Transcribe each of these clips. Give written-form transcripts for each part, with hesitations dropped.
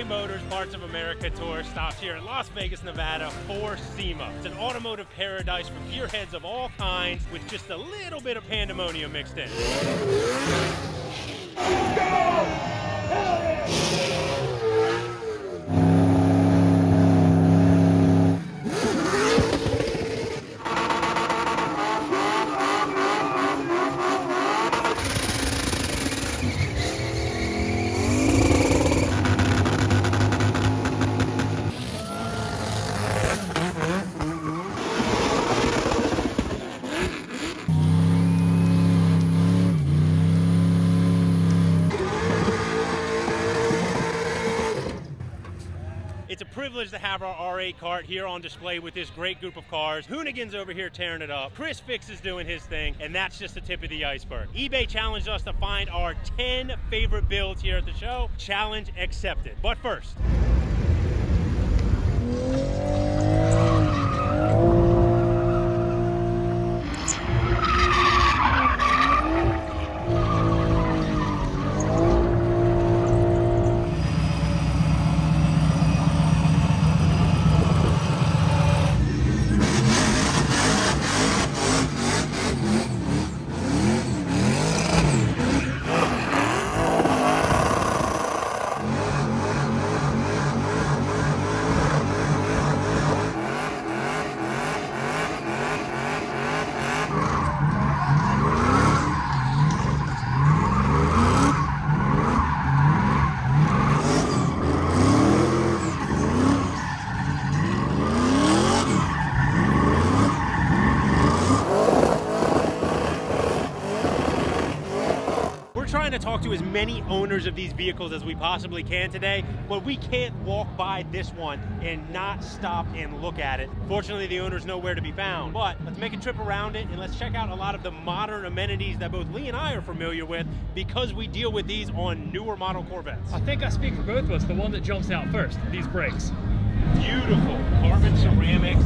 eBay Motors Parts of America tour stops here in Las Vegas, Nevada for Sema. It's an automotive paradise for gearheads of all kinds with just a little bit of pandemonium mixed in. Let's go! It's a privilege to have our R8 cart here on display with this great group of cars. Hoonigan's over here tearing it up. Chris Fix is doing his thing, and that's just the tip of the iceberg. eBay challenged us to find our 10 favorite builds here at the show. Challenge accepted. But first, to talk to as many owners of these vehicles as we possibly can today, but we can't walk by this one and not stop and look at it. Fortunately, the owner's nowhere to be found, but let's make a trip around it and let's check out a lot of the modern amenities that both Lee and I are familiar with because we deal with these on newer model Corvettes. I think I speak for both of us, the one that jumps out first, these brakes. Beautiful carbon ceramics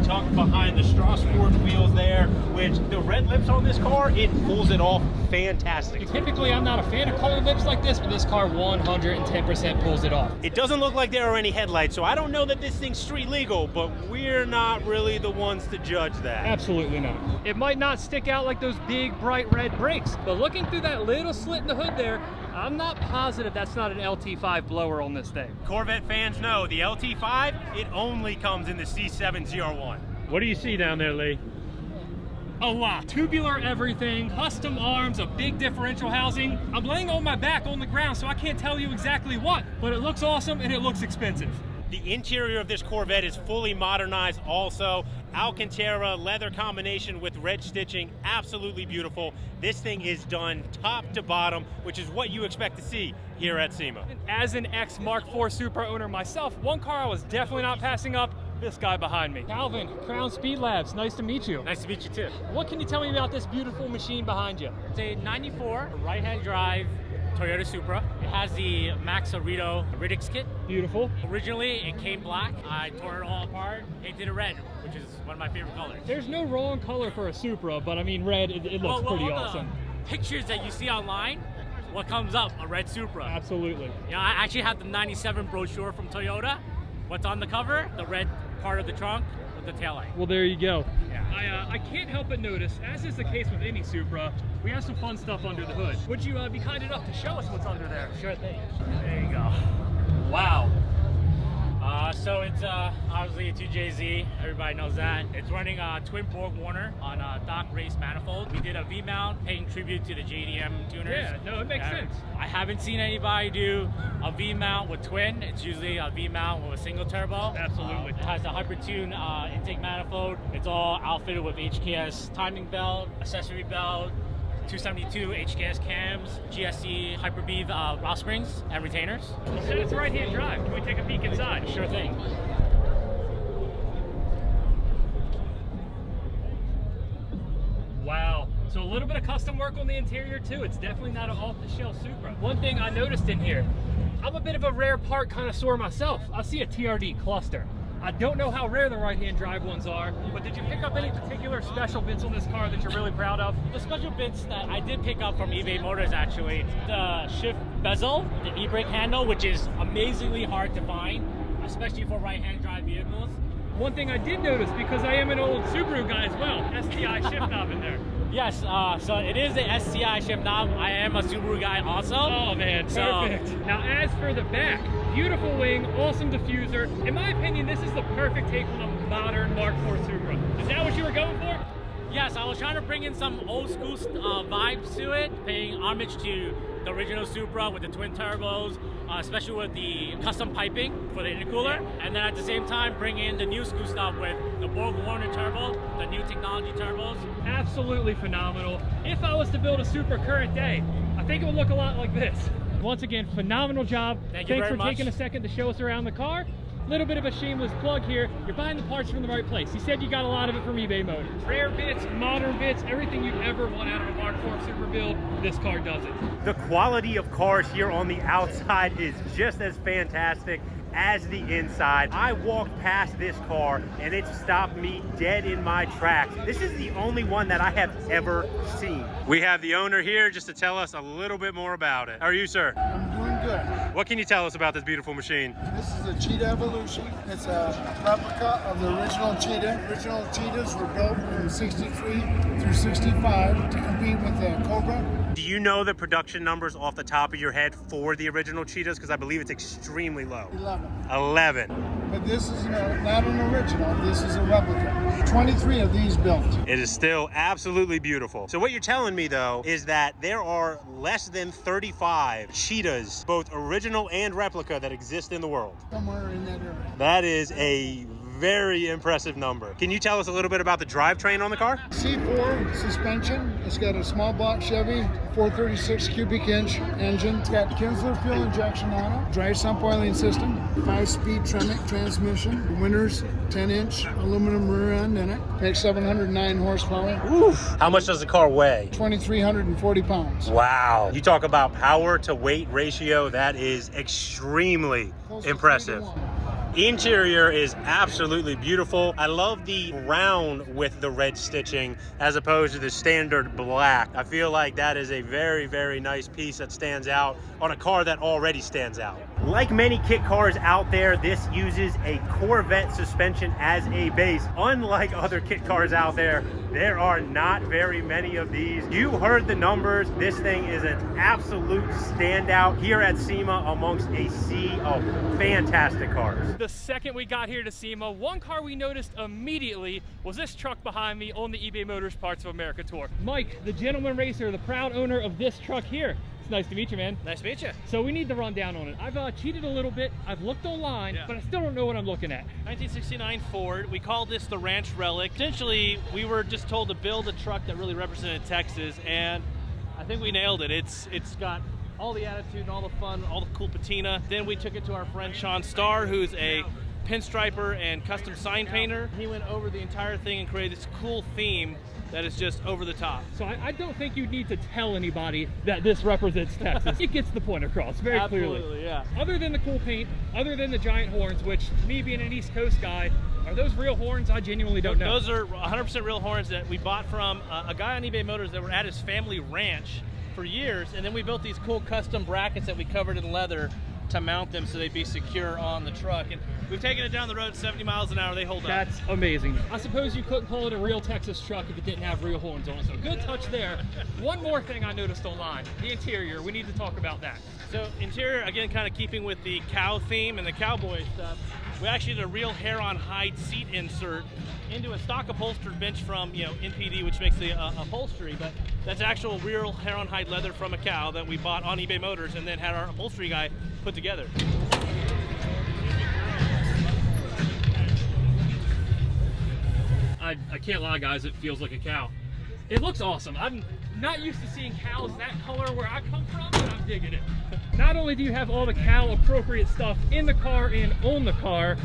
tucked behind the Strasbourg wheels there, which the red lips on this car, it pulls it off fantastic. Typically, I'm not a fan of colored lips like this, but this car 110% pulls it off. It doesn't look like there are any headlights, so I don't know that this thing's street legal, but we're not really the ones to judge that. Absolutely not. It might not stick out like those big, bright red brakes, but looking through that little slit in the hood there, I'm not positive that's not an LT5 blower on this thing. Corvette fans know the LT5, it only comes in the C7 ZR1. What do you see down there, Lee? A lot. Tubular everything, custom arms, a big differential housing. I'm laying on my back on the ground, so I can't tell you exactly what, but it looks awesome and it looks expensive. The interior of this Corvette is fully modernized also. Alcantara leather combination with red stitching, absolutely beautiful. This thing is done top to bottom, which is what you expect to see here at Sema. As an ex-Mark IV Supra owner myself, one car I was definitely not passing up, this guy behind me. Calvin, Crown Speed Labs, nice to meet you. Nice to meet you too. What can you tell me about this beautiful machine behind you? It's a 94 right-hand drive Toyota Supra. It has the Max Arito Relic kit. Beautiful. Originally, it came black. I tore it all apart, painted it red, which is one of my favorite colors. There's no wrong color for a Supra, but I mean red, it looks pretty awesome. Pictures that you see online, what comes up? A red Supra. Absolutely. Yeah, I actually have the 97 brochure from Toyota. What's on the cover? The red part of the trunk with the taillight. Well, there you go. Yeah. I can't help but notice, as is the case with any Supra, we have some fun stuff under the hood. Would you be kind enough to show us what's under there? Sure thing. There you go. Wow. So it's obviously a 2JZ, everybody knows that. It's running a twin Borg Warner on a Doc Race manifold. We did a V-mount paying tribute to the JDM tuners. Yeah, no, it makes sense. I haven't seen anybody do a V-mount with twin. It's usually a V-mount with a single turbo. Absolutely. It has a Hypertune intake manifold. It's all outfitted with HKS timing belt, accessory belt, 272 HKS cams, GSE Hyper-Beam rod springs, and retainers. You said it's right-hand drive. Can we take a peek inside? Sure thing. Wow. So a little bit of custom work on the interior too. It's definitely not an off-the-shelf Supra. One thing I noticed in here, I'm a bit of a rare part connoisseur myself. I see a TRD cluster. I don't know how rare the right-hand drive ones are, but did you pick up any particular special bits on this car that you're really proud of? The special bits that I did pick up from eBay Motors, actually, the shift bezel, the e-brake handle, which is amazingly hard to find, especially for right-hand drive vehicles. One thing I did notice, because I am an old Subaru guy as well, STI shift knob in there. Yes, so it is the STI shift knob. I am a Subaru guy also. Oh man, perfect. Now as for the back, beautiful wing, awesome diffuser. In my opinion, this is the perfect take on a modern Mark IV Supra. Is that what you were going for? Yes, I was trying to bring in some old school vibes to it, paying homage to the original Supra with the twin turbos, especially with the custom piping for the intercooler, and then at the same time bring in the new school stuff with the Borg-Warner turbo, the new technology turbos. Absolutely phenomenal. If I was to build a Supra current day, I think it would look a lot like this. Once again, phenomenal job. Thanks for taking a second to show us around the car. Little bit of a shameless plug here. You're buying the parts from the right place. You said you got a lot of it from eBay Motors. Rare bits, modern bits, everything you'd ever want out of a Mark IV Supra build, this car does it. The quality of cars here on the outside is just as fantastic as the inside. I walked past this car and it stopped me dead in my tracks. This is the only one that I have ever seen. We have the owner here just to tell us a little bit more about it. How are you, sir? I'm doing good. What can you tell us about this beautiful machine? This is a Cheetah Evolution. It's a replica of the original Cheetah. Original Cheetahs were built from 63 through 65 to compete with the Cobra. Do you know the production numbers off the top of your head for the original Cheetahs? Because I believe it's extremely low. 11. But this is not an original, this is a replica. 23 of these built. It is still absolutely beautiful. So what you're telling me though is that there are less than 35 Cheetahs, both original and replica, that exist in the world. Somewhere in that area. That is a very impressive number. Can you tell us a little bit about the drivetrain on the car? C4 suspension. It's got a small block Chevy 436 cubic inch engine. It's got Kinsler fuel injection on it. Dry sump oiling system. 5-speed Tremec transmission. Winters 10-inch aluminum rear end in it. Takes 709 horsepower. Oof. How much does the car weigh? 2,340 pounds. Wow. You talk about power to weight ratio. That is extremely Close to impressive. 3 to 1. Interior is absolutely beautiful. I love the brown with the red stitching as opposed to the standard black. I feel like that is a very, very nice piece that stands out on a car that already stands out. Like many kit cars out there, this uses a Corvette suspension as a base. Unlike other kit cars out there are not very many of these. You heard the numbers. This thing is an absolute standout here at Sema amongst a sea of fantastic cars. The second we got here to Sema, one car we noticed immediately was this truck behind me on the eBay Motors Parts of America tour. Mike, the gentleman racer, the proud owner of this truck here. It's nice to meet you, man. Nice to meet you. So we need the rundown on it. I've cheated a little bit. I've looked online, but I still don't know what I'm looking at. 1969 Ford. We call this the Ranch Relic. Essentially, we were just told to build a truck that really represented Texas, and I think we nailed it. It's got all the attitude and all the fun, all the cool patina. Then we took it to our friend Sean Starr, who's a pinstriper and custom sign painter. He went over the entire thing and created this cool theme that is just over the top. So I don't think you need to tell anybody that this represents Texas. It gets the point across very clearly. Absolutely, yeah. Other than the cool paint, other than the giant horns, which me being an East Coast guy, are those real horns? I genuinely don't know. Those are 100% real horns that we bought from a guy on eBay Motors that were at his family ranch for years, and then we built these cool custom brackets that we covered in leather to mount them so they'd be secure on the truck. And we've taken it down the road 70 miles an hour. They hold up. That's amazing. I suppose you couldn't call it a real Texas truck if it didn't have real horns on it. So good touch there. One more thing I noticed online, the interior. We need to talk about that. So interior, again, kind of keeping with the cow theme and the cowboy stuff, we actually did a real hair-on hide seat insert into a stock upholstered bench from, NPD, which makes the upholstery, but that's actual real hair-on hide leather from a cow that we bought on eBay Motors and then had our upholstery guy put together. I can't lie, guys, it feels like a cow. It looks awesome. I'm not used to seeing cows that color where I come from, but I'm digging it. Not only do you have all the cow appropriate stuff in the car and on the car,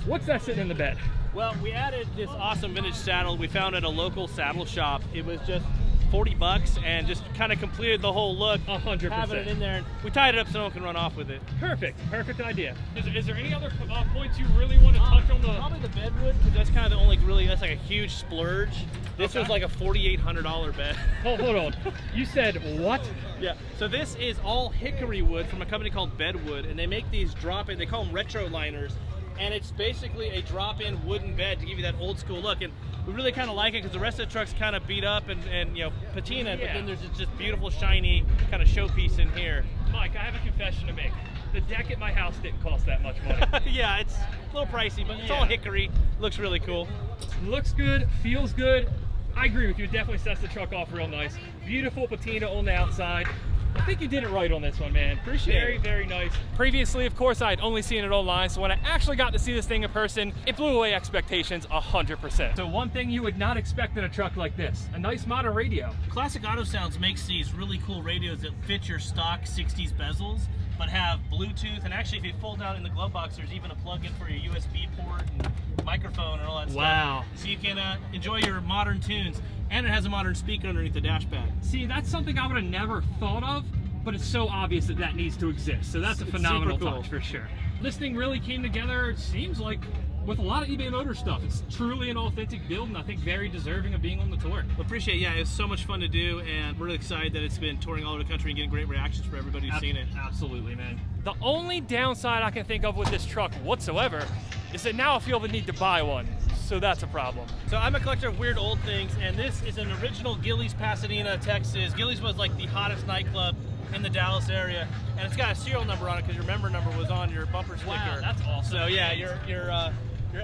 what's that sitting in the bed? Well, we added this awesome vintage saddle we found at a local saddle shop. It was just 40 bucks and just kind of completed the whole look. 100%. Having it in there, and we tied it up so no one can run off with it. Perfect idea. Is there any other points you really want to touch on? Probably the bedwood, because that's kind of the only that's like a huge splurge. This was like a $4,800 bed. Hold on. You said what? Yeah, so this is all hickory wood from a company called Bedwood, and they make these drop-in, they call them retro liners, and it's basically a drop-in wooden bed to give you that old school look. And we really kind of like it because the rest of the truck's kind of beat up and you know, patina, but then there's this just beautiful, shiny kind of showpiece in here. Mike, I have a confession to make. The deck at my house didn't cost that much money. Yeah, it's a little pricey, but it's all hickory. Looks really cool. Looks good, feels good. I agree with you, it definitely sets the truck off real nice. Beautiful patina on the outside. I think you did it right on this one, man. Appreciate it. Very nice. Previously, of course, I had only seen it online, so when I actually got to see this thing in person, it blew away expectations 100%. So one thing you would not expect in a truck like this, a nice modern radio. Classic Auto Sounds makes these really cool radios that fit your stock 60s bezels, but have Bluetooth, and actually if you fold down in the glove box, there's even a plug-in for your USB port and microphone and all that stuff. Wow. So you can enjoy your modern tunes, and it has a modern speaker underneath the dash pad. See, that's something I would have never thought of, but it's so obvious that that needs to exist. So that's a phenomenal super cool. touch for sure. This thing really came together, it seems like, with a lot of eBay Motor stuff. It's truly an authentic build, and I think very deserving of being on the tour. Well, appreciate it. Yeah, it's so much fun to do, and we're really excited that it's been touring all over the country and getting great reactions for everybody who's seen it. Absolutely, man. The only downside I can think of with this truck whatsoever is that now I feel the need to buy one. So that's a problem. So I'm a collector of weird old things, and this is an original Gillies, Pasadena, Texas. Gillies was like the hottest nightclub in the Dallas area, and it's got a serial number on it because your member number was on your bumper sticker. Wow, that's awesome. So yeah, your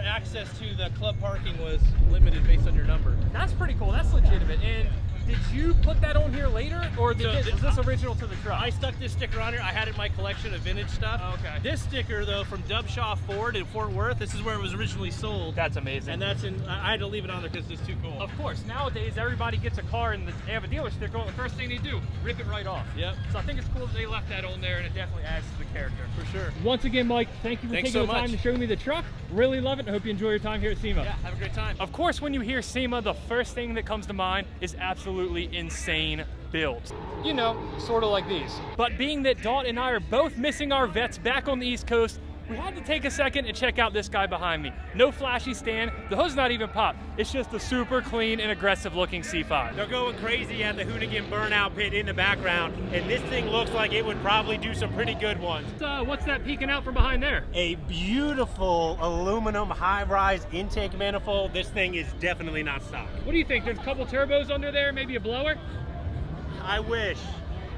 access to the club parking was limited based on your number. That's pretty cool. That's legitimate. And did you put that on here later, or was this original to the truck? I stuck this sticker on here. I had it in my collection of vintage stuff. Okay. This sticker, though, from Dubshaw Ford in Fort Worth, this is where it was originally sold. That's amazing. And that's in, I had to leave it on there because it's too cool. Of course, nowadays everybody gets a car and they have a dealer sticker on. The first thing they do, rip it right off. Yep. So I think it's cool that they left that on there, and it definitely adds to the character. For sure. Once again, Mike, thank you for taking the time to show me the truck. Really love it, and I hope you enjoy your time here at Sema. Yeah, have a great time. Of course, when you hear Sema, the first thing that comes to mind is absolutely insane builds. You know, sort of like these. But being that Dawn and I are both missing our vets back on the East Coast, we had to take a second and check out this guy behind me. No flashy stand, the hood's not even popped. It's just a super clean and aggressive looking C5. They're going crazy at the Hoonigan burnout pit in the background, and this thing looks like it would probably do some pretty good ones. What's that peeking out from behind there? A beautiful aluminum high-rise intake manifold. This thing is definitely not stock. What do you think? There's a couple turbos under there, maybe a blower? I wish.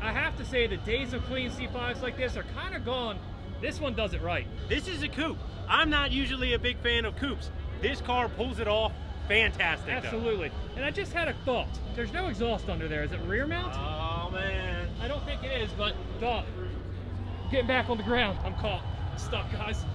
I have to say the days of clean C5s like this are kind of gone. This one does it right. This is a coupe. I'm not usually a big fan of coupes. This car pulls it off fantastic. Absolutely. Though. And I just had a thought. There's no exhaust under there. Is it rear mount? Oh, man. I don't think it is, but Doc, getting back on the ground. I'm caught. Stuck, guys.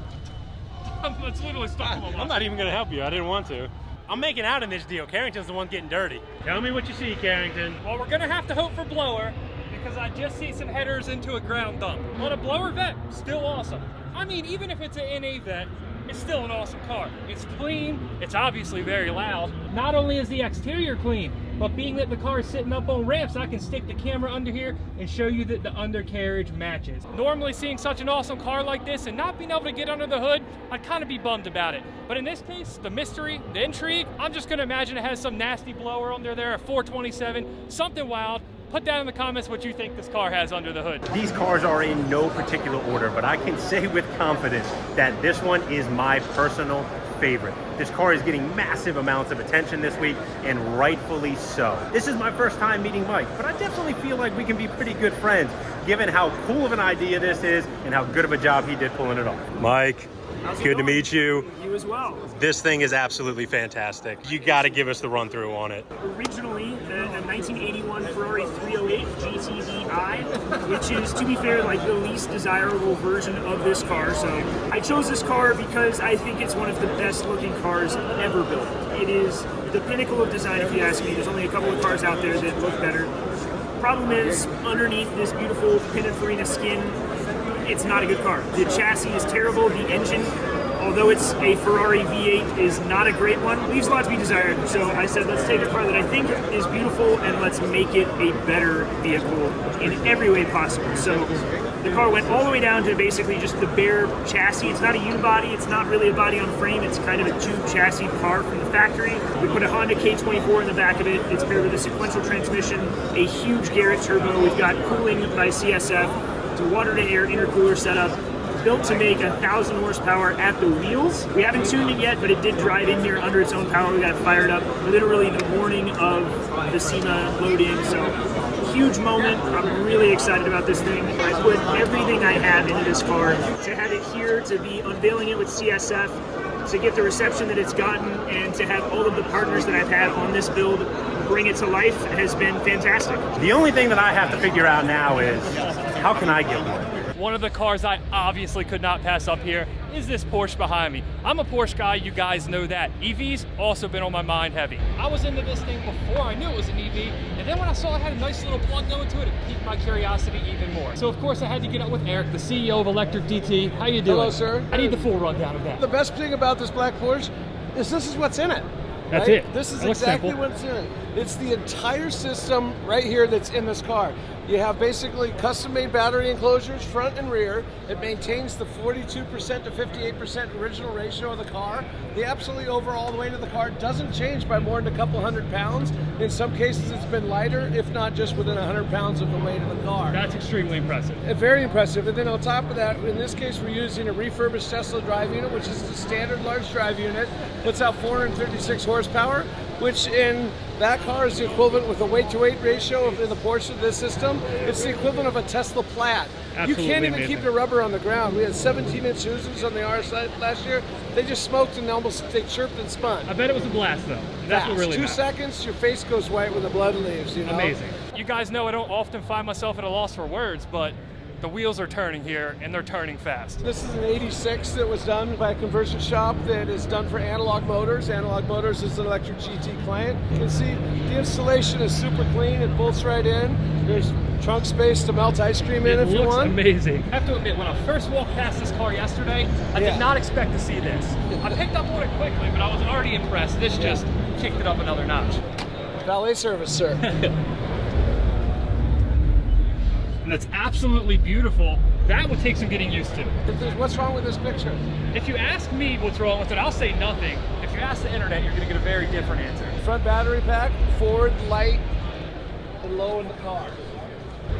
It's literally stuck on my I'm not even going to help you. I didn't want to. I'm making out in this deal. Carrington's the one getting dirty. Tell me what you see, Carrington. Well, we're going to have to hope for blower, because I just see some headers into a ground dump. On a blower vet, still awesome. I mean, even if it's an NA vet, it's still an awesome car. It's clean, it's obviously very loud. Not only is the exterior clean, but being that the car is sitting up on ramps, I can stick the camera under here and show you that the undercarriage matches. Normally seeing such an awesome car like this and not being able to get under the hood, I'd kind of be bummed about it. But in this case, the mystery, the intrigue, I'm just gonna imagine it has some nasty blower under there, a 427, something wild. Put down in the comments what you think this car has under the hood. These cars are in no particular order, but I can say with confidence that this one is my personal favorite. This car is getting massive amounts of attention this week, and rightfully so. This is my first time meeting Mike, but I definitely feel like we can be pretty good friends, given how cool of an idea this is and how good of a job he did pulling it off. Mike, good to meet you. You as well. This thing is absolutely fantastic. You got to give us the run through on it. Originally, a 1981 Ferrari 308 GTDI, which is, to be fair, like the least desirable version of this car. So I chose this car because I think it's one of the best looking cars ever built. It is the pinnacle of design, if you ask me. There's only a couple of cars out there that look better. Problem is, underneath this beautiful Pininfarina skin, it's not a good car. The chassis is terrible. The engine although it's a Ferrari V8, is not a great one. Leaves a lot to be desired. So I said, let's take a car that I think is beautiful and let's make it a better vehicle in every way possible. So the car went all the way down to basically just the bare chassis. It's not a unibody, it's not really a body on frame, it's kind of a tube chassis car from the factory. We put a Honda K24 in the back of it. It's paired with a sequential transmission, a huge Garrett turbo. We've got cooling by CSF. It's a water-to-air intercooler setup, built to make 1,000 horsepower at the wheels. We haven't tuned it yet, but it did drive in here under its own power. We got it fired up literally the morning of the Sema load-in, so huge moment. I'm really excited about this thing. I put everything I have into this car. To have it here, to be unveiling it with CSF, to get the reception that it's gotten, and to have all of the partners that I've had on this build bring it to life has been fantastic. The only thing that I have to figure out now is, how can I get one? One of the cars I obviously could not pass up here is this Porsche behind me. I'm a Porsche guy, you guys know that. EVs also been on my mind heavy. I was into this thing before I knew it was an EV, and then when I saw it had a nice little plug going to it, it piqued my curiosity even more. So of course I had to get up with Eric, the CEO of Electric DT. How you doing? Hello, sir. I need the full rundown of that. The best thing about this black Porsche is this is what's in it. That's right? it. This is It looks exactly simple. what's in it. It's the entire system right here that's in this car. You have basically custom-made battery enclosures, front and rear. It maintains the 42% to 58% original ratio of the car. The absolutely overall weight of the car doesn't change by more than a couple hundred pounds. In some cases, it's been lighter, if not just within 100 pounds of the weight of the car. That's extremely impressive. Very impressive. And then on top of that, in this case, we're using a refurbished Tesla drive unit, which is the standard large drive unit. Puts out 436 horsepower, which in that car is the equivalent with a weight-to-weight ratio in the Porsche of this system. It's the equivalent of a Tesla Plaid. Absolutely you can't even amazing. keep the rubber on the ground. We had 17-inch Uzus on the RS last year. They just smoked and they chirped and spun. I bet it was a blast though. That's what really 2 matters. seconds, your face goes white when the blood leaves, you know? Amazing. You guys know I don't often find myself at a loss for words, but the wheels are turning here and they're turning fast. This is an 86 that was done by a conversion shop that is done for Analog Motors. Analog Motors is an electric GT client. You can see the installation is super clean. It bolts right in. There's trunk space to melt ice cream in if you want. It looks amazing. I have to admit, when I first walked past this car yesterday, I did not expect to see this. I picked up on it quickly, but I was already impressed. This just kicked it up another notch. Valet service, sir. And that's absolutely beautiful. That would take some getting used to. What's wrong with this picture? If you ask me what's wrong with it, I'll say nothing. If you ask the internet, you're gonna get a very different answer. Front battery pack, forward, light, and low in the car.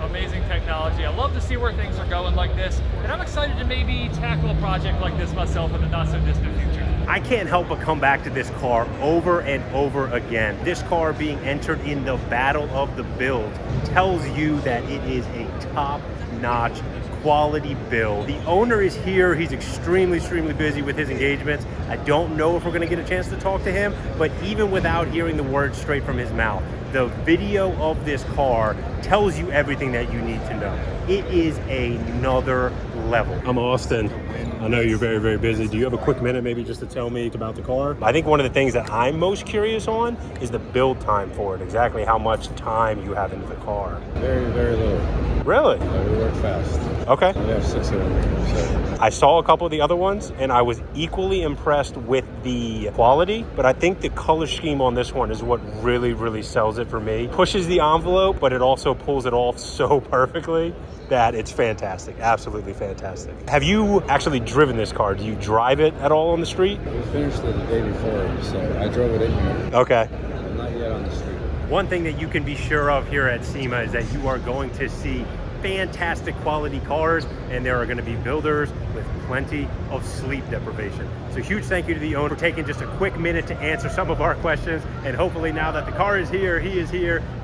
Amazing technology. I love to see where things are going like this, and I'm excited to maybe tackle a project like this myself in the not so distant future. I can't help but come back to this car over and over again. This car being entered in the battle of the build tells you that it is a top-notch quality build. The owner is here. He's extremely busy with his engagements. I don't know if we're going to get a chance to talk to him, but even without hearing the words straight from his mouth, the video of this car tells you everything that you need to know. It is another level. I'm Austin. I know you're very busy. Do you have a quick minute maybe just to tell me about the car? I think one of the things that I'm most curious on is the build time for it. Exactly how much time you have into the car. Very little. Really? We work fast. Okay. We have 6 of them. So. I saw a couple of the other ones and I was equally impressed with the quality, but I think the color scheme on this one is what really sells it for me. Pushes the envelope, but it also pulls it off so perfectly that it's fantastic. Absolutely fantastic. Have you actually driven this car? Do you drive it at all on the street? We finished it the day before, so I drove it in here. Okay. But not yet on the street. One thing that you can be sure of here at Sema is that you are going to see fantastic quality cars, and there are going to be builders with plenty of sleep deprivation. So huge thank you to the owner for taking just a quick minute to answer some of our questions, and hopefully now that the car is here, he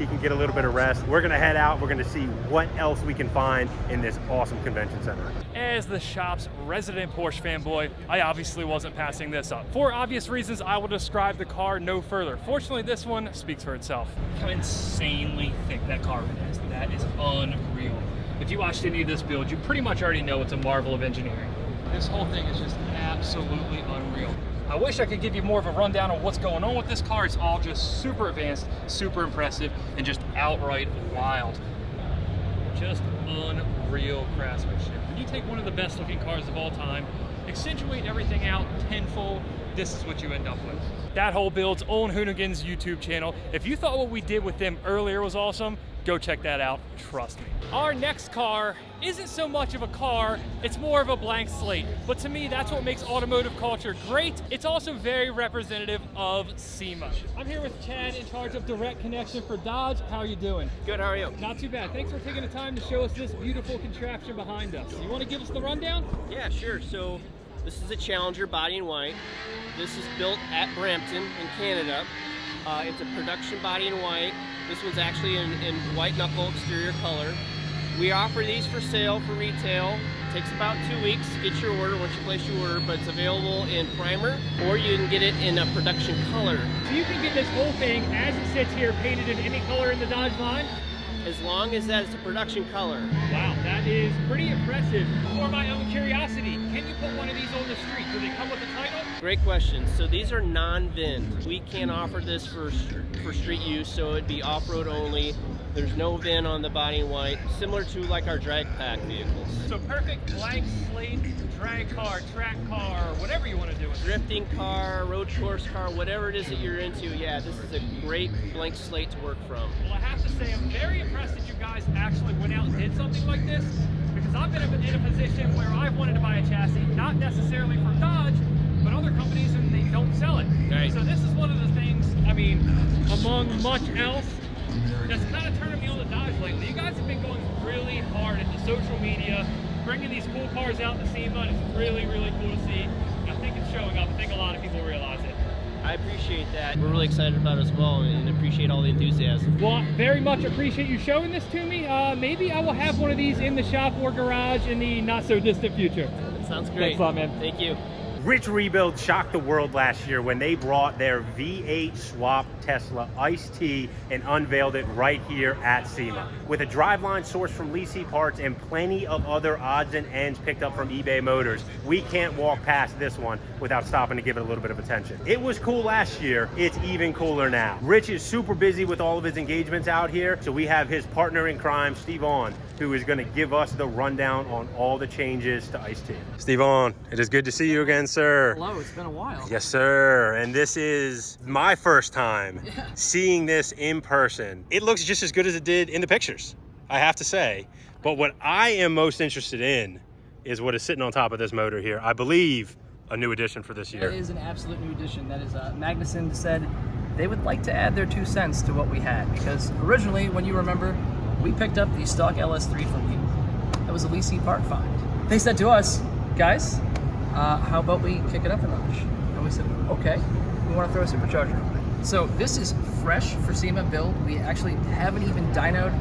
can get a little bit of rest. We're going to head out. We're going to see what else we can find in this awesome convention center. As the shop's resident Porsche fanboy, I obviously wasn't passing this up. For obvious reasons, I will describe the car no further. Fortunately, this one speaks for itself. How insanely thick that carbon is. That is unreal. If you watched any of this build, you pretty much already know it's a marvel of engineering. This whole thing is just absolutely unreal. I wish I could give you more of a rundown on what's going on with this car. It's all just super advanced, super impressive, and just outright wild. Just unreal craftsmanship. When you take one of the best looking cars of all time, accentuate everything out tenfold, this is what you end up with. That whole build's on Hoonigan's YouTube channel. If you thought what we did with them earlier was awesome, go check that out, trust me. Our next car isn't so much of a car, it's more of a blank slate. But to me, that's what makes automotive culture great. It's also very representative of Sema. I'm here with Chad in charge of direct connection for Dodge. How are you doing? Good, how are you? Not too bad. Thanks for taking the time to show us this beautiful contraption behind us. You want to give us the rundown? Yeah, sure. So this is a Challenger body in white. This is built at Brampton in Canada. It's a production body in white. This one's actually in white knuckle exterior color. We offer these for sale for retail. It takes about 2 weeks to get your order once you place your order, but it's available in primer, or you can get it in a production color. So you can get this whole thing as it sits here painted in any color in the Dodge line? As long as that is a production color. Wow, that is pretty impressive. For my own curiosity, can you put one of these on the street? Do they come with a title? Great question. So these are non-VIN. We can't offer this for street use, so it'd be off-road only. There's no VIN on the body in white, similar to like our drag pack vehicles. So perfect blank slate, drag car, track car, whatever you want to do with it. Drifting car, road course car, whatever it is that you're into, yeah, this is a great blank slate to work from. Well, I have to say, I'm very impressed that you guys actually went out and did something like this, because I've been in a position where I've wanted to buy a chassis, not necessarily for Dodge, but other companies, and they don't sell it. Right. So this is one of the things, I mean, among much else, that's kind of turning me on to Dodge lately. You guys have been going really hard into social media, bringing these cool cars out to SEMA, and it's really, really cool to see. And I think it's showing up. I think a lot of people realize it. I appreciate that. We're really excited about it as well, and appreciate all the enthusiasm. Well, I very much appreciate you showing this to me. Maybe I will have one of these in the shop or garage in the not so distant future. Sounds great. Thanks a lot, man. Thank you. Rich Rebuild shocked the world last year when they brought their V8 swap Tesla Ice-T and unveiled it right here at SEMA. With a driveline sourced from leasing parts and plenty of other odds and ends picked up from eBay Motors, we can't walk past this one without stopping to give it a little bit of attention. It was cool last year, it's even cooler now. Rich is super busy with all of his engagements out here, so we have his partner in crime, Steve On, who is going to give us the rundown on all the changes to Ice-T. Steve On, it is good to see you again, sir. Hello, it's been a while. Yes, sir. And this is my first time seeing this in person. It looks just as good as it did in the pictures, I have to say. But what I am most interested in is what is sitting on top of this motor here. I believe a new addition for this year. It is an absolute new addition. That is, Magnuson said they would like to add their 2 cents to what we had, because originally, when you remember, we picked up the stock LS3 from you. That was a leasing part find. They said to us, guys, how about we kick it up a notch? And we said, okay, we want to throw a supercharger on it. So this is fresh for SEMA build. We actually haven't even dynoed,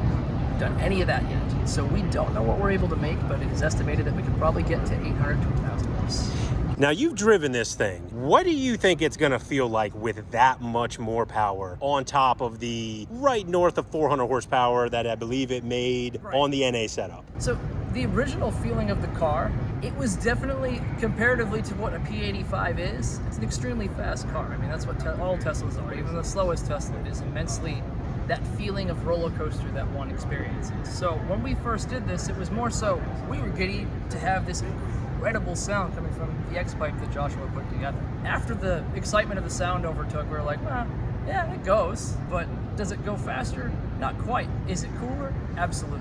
done any of that yet. So we don't know what we're able to make, but it is estimated that we could probably get to 800 to 1,000 horse. Now, you've driven this thing. What do you think it's gonna feel like with that much more power on top of the right north of 400 horsepower that I believe it made on the NA setup? So the original feeling of the car, it was definitely, comparatively to what a P85 is, it's an extremely fast car. I mean, that's what all Teslas are. Even the slowest Tesla is immensely that feeling of roller coaster that one experiences. So when we first did this, it was more so we were giddy to have this incredible sound coming from the X-Pipe that Joshua put together. After the excitement of the sound overtook, we were like, well, yeah, it goes, but does it go faster? Not quite. Is it cooler? Absolutely.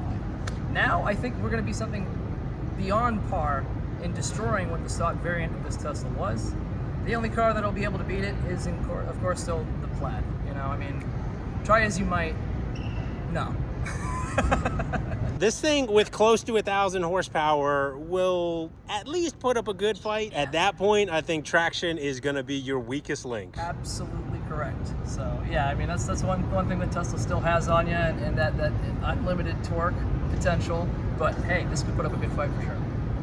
Now I think we're going to be something beyond par in destroying what the stock variant of this Tesla was. The only car that'll be able to beat it is, of course, still the Plaid. You know, I mean, try as you might, no. This thing with close to 1,000 horsepower will at least put up a good fight. At that point, I think traction is going to be your weakest link. Absolutely correct. So yeah, I mean that's one thing that Tesla still has on you, and that unlimited torque potential. But hey, this could put up a good fight for sure.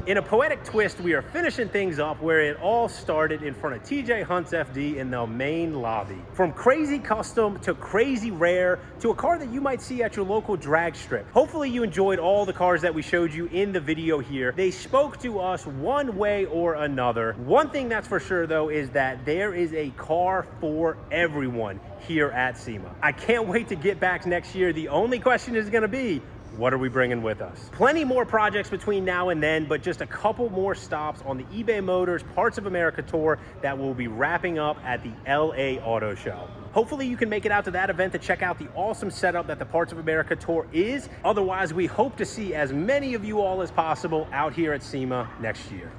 In a poetic twist, we are finishing things up where it all started in front of TJ Hunt's FD in the main lobby. From crazy custom to crazy rare to a car that you might see at your local drag strip. Hopefully you enjoyed all the cars that we showed you in the video here. They spoke to us one way or another. One thing that's for sure though is that there is a car for everyone here at SEMA. I can't wait to get back next year. The only question is gonna be, what are we bringing with us? Plenty more projects between now and then, but just a couple more stops on the eBay Motors Parts of America tour that will be wrapping up at the LA Auto Show. Hopefully you can make it out to that event to check out the awesome setup that the Parts of America tour is. Otherwise, we hope to see as many of you all as possible out here at SEMA next year.